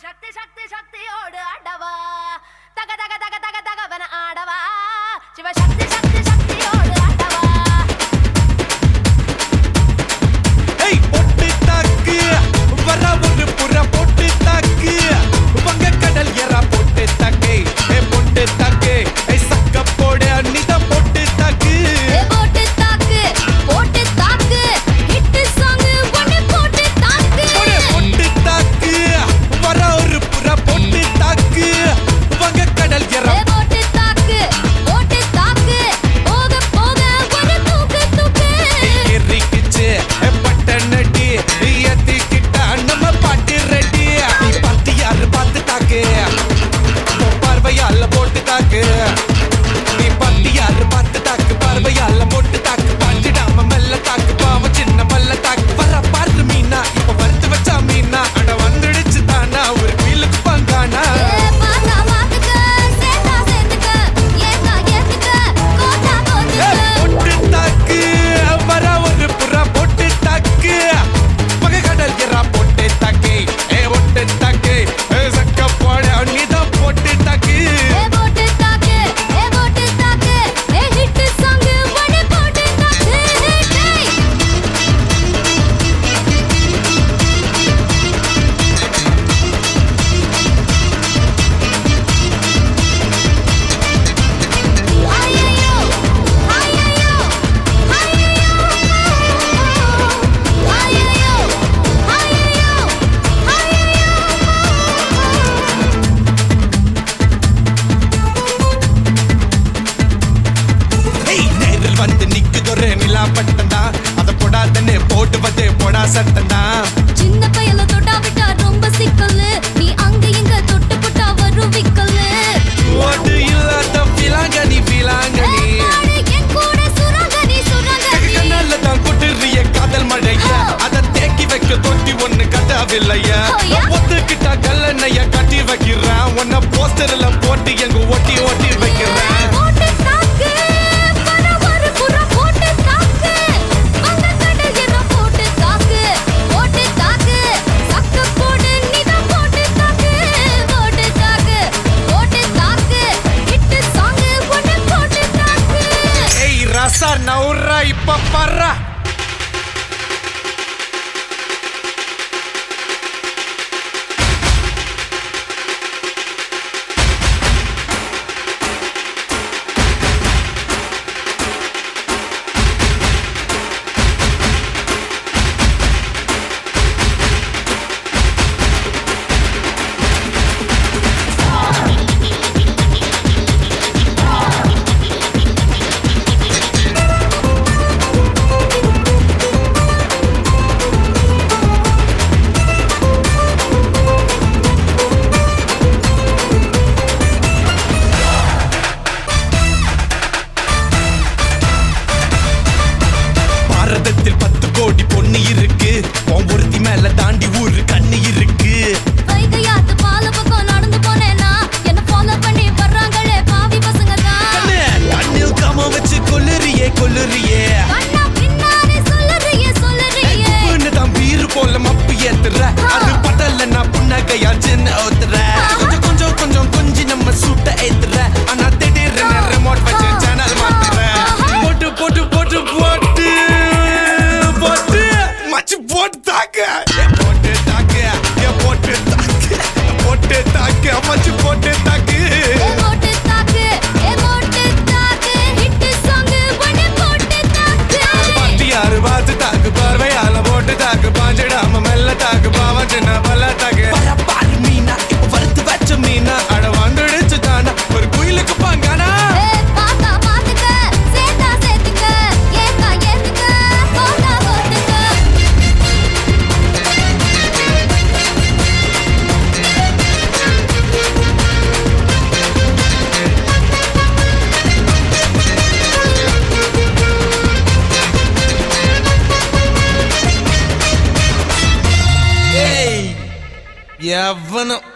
சக்தி சக்தி சக்தியோடு ஆடவா தக தக தக தக தகவன ஆடவா சிவசக்தி சக்தி சக்தியோடு ஆடவா ஏய் பொட்டு தாக்கு வர ஒரு புற பொட்டு தாக்கு வங்க கடல் எறா பொட்டு தாக்கு ஏ பொட்டு தாக்கு ஏ சக்க போடு அன்னித பொட்டு தாக்கு ஏ போட்டு தாக்கு ஹிட் சாங் ஒன்னு போட்டு தாக்கு பொட்டு தாக்கு வர ஒரு புற பொட்டு தாக்கு வங்க கடல் எறா ஏ போட்டு தாக்கு போக போக ஒரு தூக்கு தூக்கு ஏறிக்கிச்சு பட்டனடி ஏத்திக்கிட்ட நம்ம பாட்டு ரெடி நீ பார்த்து யாரு பார்த்து தாக்கு பார்வையால போட்டு தாக்கு நீ பார்த்து யாரு பார்த்து தாக்கு பார்வையால போட்டு தாக்கு பாஞ்சிடாம மெல்ல தாக்கு பாவம் சின்ன மல்ல தாக்கு வர பாரு மீனா இப்ப வறுத்து வச்சா மீனா அட வந்துடுச்சு தானா ஒரு வீலுக்கு பங்கானா ஏ பாத்தா மாத்துக்க சேத்தா சேத்துக்க ஏத்தா ஏத்துக்க கோட்டா கோத்துக்க பொட்டு தாக்கு வர ஒரு புறா பொட்டு தாக்கு பகை கடல் எறா பொட்டு தாக்கு ஏ பொட்டு தாக்கு சக்க போட அன்னிதான் பொட்டு தாக்கு ஏ போட்டு தாக்கு ஏ ஹிட் சாங் ஒன்னு போட்டு தாக்கு டேய் ஐயோ ஐயோ ஏய் நேரில் வந்து நிக்குதொரு நிலா பட்டந்தா அத போடாதன்னு போடுவது போடா சட்டந்தா சின்ன பையல தொட்டா விட்டா ரொம்ப சிக்கலு நீ அங்க இங்க தொட்டு புட்டா வரும் விக்கலு ஓடு இல்லாத பிலாங்கனி பிலாங்கனி என் கூட சுரங்கனி கண்ணால தான் கொட்டுறிய காதல் மழைய அத தேக்கி வைக்க தொட்டி ஒண்ணு கட்டாவில்லைய ஓயா. ஒத்துக்கிட்டா கல்லணைய கட்டி வைக்கிறேன் உன்ன போஸ்டர்ல போட்டு எங்க ஒட்டி ஒட்டி வைக்கிறேன் போட்டு தாக்கு வர ஒரு புற போட்டு தாக்கு வந்த கடல் எற போட்டு தாக்கு சக்க போடு நீதான் போட்டு தாக்கு ஹிட் சாங் ஒன்னு போட்டு தாக்கு ஏய் ரசா நவுரா இப்ப பர்றா பாரதத்தில் 10 கோடி பொண்ணு இருக்கு உன் ஒருத்தி மேல தாண்டி ஊரு கண்ணு இருக்கு வைகையாத்து பால பக்கம் நடந்து போனேனா என்ன ஃபாலோ பண்ணி வர்றாங்களே பாவி பசங்க தான் கண்ணு கண்ணில் காம வச்சு கொல்லுறியே கண்ணா பின்னாடி சொல்லுறியே உப்புன்னு தான் பீரு போல மப்பு ஏத்துற அது பட்டல நான் புன்னகையா சின்ன ஓத்துற கொஞ்சம் கொஞ்சி நம்ம சூட்ட ஏத்துற ஆனா திடீர்னு ரிமோட் வச்சு சேனல் மாத்துற போட்டு போட்டு போட்டு போட்டு போட்டு மச்சு போட்டு தாக்க போட்டு தாக்க போட்டு தாக்க போட்டு தாக்க மச்சு போட்டு தாக்கு ஏ போட்டு தாக்கு ஹிட் சாங் ஒன்னு போட்டு தாக்கு பாட்டி யாரு பார்த்து தாக்கு பார்வையால போட்டு தாக்கு பாஞ்சிடாம மெல்ல தாக்கு பாவம் சின்ன பல்ல தாக்கு பாரு மீனா இப்ப வறுத்து வச்ச மீனா அட வந்துடுச்சு தானா ஒரு குயிலுக்கு பாங்கானா ஏ பாத்தா மாத்துக்க சேத்தா சேத்துக்க ஏத்தா ஏத்துக்க கோட்டா கோத்துக்க ஏய் எவனும்